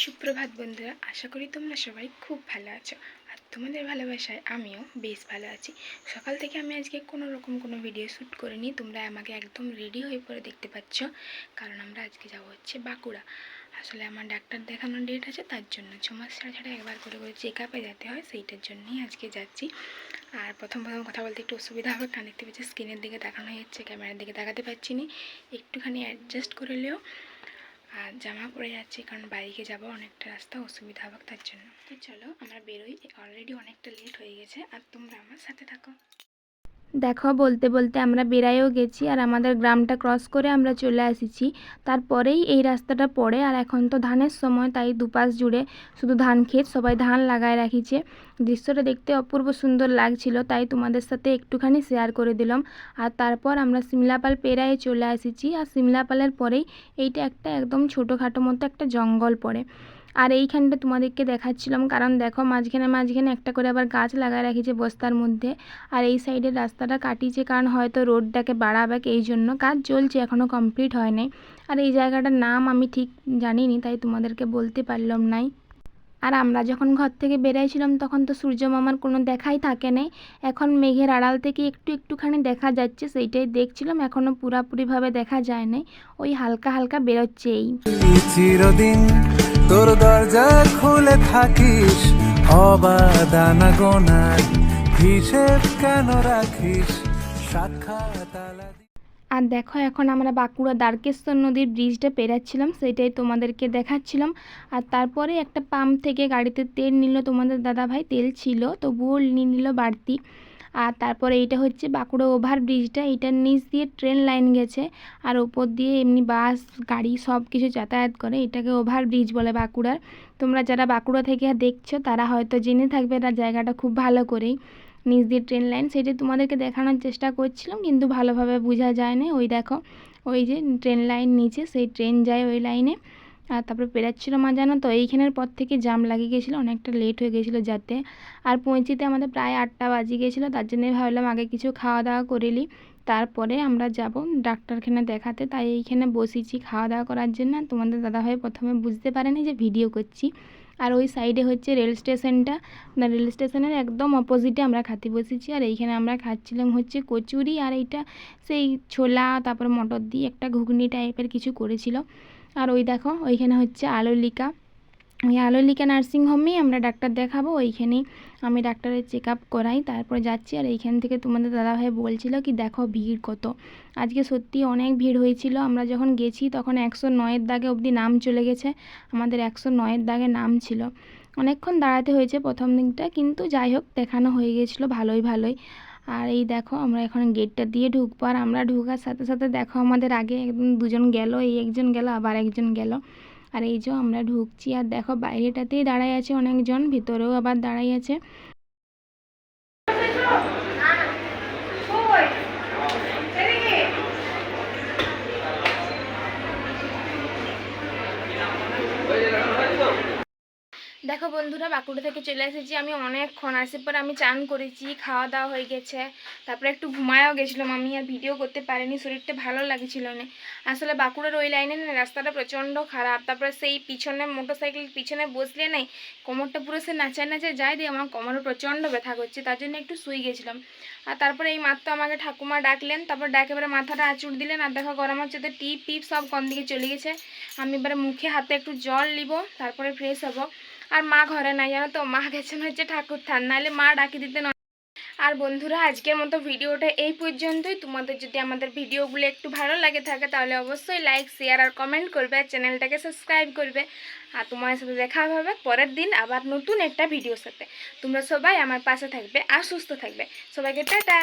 সুপ্রভাত বন্ধুরা, আশা করি তোমরা সবাই খুব ভালো আছো। আর তোমাদের ভালোবাসায় আমিও বেশ ভালো আছি। সকাল থেকে আমি আজকে কোনো ভিডিও শ্যুট করিনি, তোমরা আমাকে একদম রেডি হয়ে পরে দেখতে পাচ্ছ, কারণ আমরা আজকে যাব হচ্ছে বাঁকুড়া। আসলে আমার ডাক্তার দেখানোর ডেট আছে, তার জন্য 6 মাস ছাড়া ছাড়া একবার করে চেক আপে যেতে হয়, সেইটার জন্যই আজকে যাচ্ছি। আর প্রথম কথা বলতে একটু অসুবিধা হবে, কারণ দেখতে পাচ্ছি স্ক্রিনের দিকে তাকানো হচ্ছে, ক্যামেরার দিকে তাকাতে পারছি না, একটুখানি অ্যাডজাস্ট করে নিও। আর জামা পরে যাচ্ছি, কারণ বাইকে যাব, অনেকটা রাস্তা অসুবিধা হবে, তার জন্য। তো চলো আমরা বেরোই, অলরেডি অনেকটা লেট হয়ে গেছে, আর তোমরা আমার সাথে থাকো। দেখো বলতে বলতে আমরা বেড়াইও গেছি, আর আমাদের গ্রামটা ক্রস করে আমরা চলে এসেছি। তারপরেই এই রাস্তাটা পড়ে, আর এখন তো ধানের সময়, তাই দুপাশ জুড়ে শুধু ধান ক্ষেত, সবাই ধান লাগায় রাখিছে। দৃশ্যটা দেখতে অপূর্ব সুন্দর লাগছিল, তাই তোমাদের সাথে একটুখানি শেয়ার করে দিলাম। আর তারপর আমরা সিমলাপাল পেরায়ে চলে এসেছি, আর সিমলাপালের পরেই এইটা একটা একদম ছোটোখাটো মতো একটা জঙ্গল পড়ে। আর এইখানটা তোমাদেরকে দেখাচ্ছিলাম, কারণ দেখো মাঝখানে একটা করে আবার গাছ লাগায় রাখিছে বস্তার মধ্যে। আর এই সাইডের রাস্তাটা কাটিয়েছে, কারণ হয়তো রোডটাকে বাড়াবে, এই জন্য কাজ চলছে, এখনও কমপ্লিট হয় নাই। আর এই জায়গাটার নাম আমি ঠিক জানিনি, তাই তোমাদেরকে বলতে পারলাম নাই। আর আমরা যখন ঘর থেকে বেরিয়েছিলাম তখন তো সূর্য মামার কোনো দেখাই থাকে নাই, এখন মেঘের আড়াল থেকে একটুখানি দেখা যাচ্ছে, সেইটাই দেখছিলাম। এখনও পুরাপুরিভাবে দেখা যায় নাই, ওই হালকা হালকা বেরোচ্ছে। এই চিরদিন তোর দরজা খুলে থাকিস, অবাদানা গোনার হিসেব কেন রাখিস, সাক্ষাৎ আলাদা। আর দেখো এখন আমরা বাঁকুড়া দ্বারকেশ্বর নদীর ব্রিজটা পেরাচ্ছিলাম, সেটাই তোমাদেরকে দেখাচ্ছিলাম। আর তারপরে একটা পাম্প থেকে গাড়িতে তেল নিল তোমাদের দাদাভাই, তেল ছিল তবুও নিয়ে নিল বাড়তি। আর তারপরে এইটা হচ্ছে বাঁকুড়া ওভার ব্রিজটা, এইটার নিচ দিয়ে ট্রেন লাইন গেছে, আর ওপর দিয়ে এমনি বাস গাড়ি সব কিছু যাতায়াত করে, এটাকে ওভার ব্রিজ বলে বাঁকুড়ার। তোমরা যারা বাঁকুড়া থেকে দেখছো তারা হয়তো জেনে থাকবে না জায়গাটা খুব ভালো করেই। নিচ দিয়ে ট্রেন লাইন, সেটা তোমাদেরকে দেখানোর চেষ্টা করছিলাম, কিন্তু ভালোভাবে বোঝা যায় না। ওই দেখো, ওই যে ট্রেন লাইন নিচে, সেই ট্রেন যায় ওই লাইনে। আর তারপরে পেরাচ্ছিলো মা, জানো তো এইখানের পর থেকে জাম লাগিয়ে গেছিলো, অনেকটা লেট হয়ে গেছিলো যেতে। আর পৌঁছিতে আমাদের প্রায় 8টা বাজে গেছিলো, তার জন্যই ভাবলাম আগে কিছু খাওয়া দাওয়া করে নিই, তারপরে আমরা যাব ডাক্তারখানা দেখাতে। তাই এইখানে বসেছি খাওয়া দাওয়া করার জন্য। তোমাদের দাদাভাই প্রথমে বুঝতে পারেনি যে ভিডিও করছি। আর ওই সাইডে হচ্ছে রেল স্টেশনটা, রেল স্টেশনের একদম অপোজিটে আমরা খেতে বসেছি। আর এইখানে আমরা খাচ্ছিলাম হচ্ছে কচুরি, আর এইটা সেই ছোলা তারপর মটর দিয়ে একটা ঘুগনি টাইপের কিছু করেছিল। আর ওই দেখো ওইখানে হচ্ছে আলোলিকা, ওই আলোলিকা নার্সিংহোমেই আমরা ডাক্তার দেখাবো, ওইখানেই আমি ডাক্তারের চেক আপ করাই, তারপর যাচ্ছি। আর এইখান থেকে তোমাদের দাদাভাই বলছিল কি দেখো ভিড় কত, আজকে সত্যি অনেক ভিড় হয়েছিল। আমরা যখন গেছি তখন 109-এর দাগে অবধি নাম চলে গেছে, আমাদের 109-এর দাগে নাম ছিল। অনেকক্ষণ দাঁড়াতে হয়েছে প্রথম দিনটা, কিন্তু যাই হোক দেখানো হয়ে গেছিলো ভালোই। আর এই দেখো আমরা এখন গেটটা দিয়ে ঢুকবো, আর আমরা ঢুকার সাথে সাথে দেখো আমাদের আগে একদম দুজন গেল, এই একজন গেল আবার একজন গেল। আর এই যে আমরা ঢুকছি, আর দেখো বাইরেটাতেই দাঁড়াই আছে অনেকজন, ভিতরেও আবার দাঁড়াই আছে। দেখো বন্ধুরা, বাঁকুড়া থেকে চলে এসেছি আমি অনেকক্ষণ, আসার পর আমি চান করেছি, খাওয়া দাওয়া হয়ে গেছে, তারপরে একটু ঘুমায়ও গেছিলাম আমি, আর ভিডিও করতে পারিনি, শরীরটা ভালো লাগছিল না। আসলে বাঁকুড়ার ওই লাইনে না রাস্তাটা প্রচণ্ড খারাপ, তারপরে সেই পিছনে মোটরসাইকেল পিছনে বসলে নেই কোমরটা পুরো সে নাচায় যায় দিয়ে আমার কোমরে প্রচণ্ড ব্যথা করছে, তার জন্য একটু শুয়ে গেছিলাম। আর তারপরে এই মাত্র আমাকে ঠাকুমা ডাকলেন, তারপর ডাকে এবারে মাথাটা আঁচড় দিলেন, আর দেখো গরম হচ্ছে তো টিপ সব কোন দিকে চলে গেছে। আমি এবারে মুখে হাতে একটু জল নিব, তারপরে ফ্রেশ হবো। আর মা ঘরে নাই, জানো তো, মা গেছেন হচ্ছে ঠাকুর থান, নাহলে মা ডাকি দিতেন। আর বন্ধুরা আজকের মতো ভিডিওটা এই পর্যন্তই। তোমাদের যদি আমাদের ভিডিওগুলো একটু ভালো লাগে থাকে তাহলে অবশ্যই লাইক শেয়ার আর কমেন্ট করবে, আর চ্যানেলটাকে সাবস্ক্রাইব করবে। আর তোমার সাথে দেখা হবে পরের দিন আবার নতুন একটা ভিডিওর সাথে। তোমরা সবাই আমার পাশে থাকবে আর সুস্থ থাকবে। সবাইকে টাটা।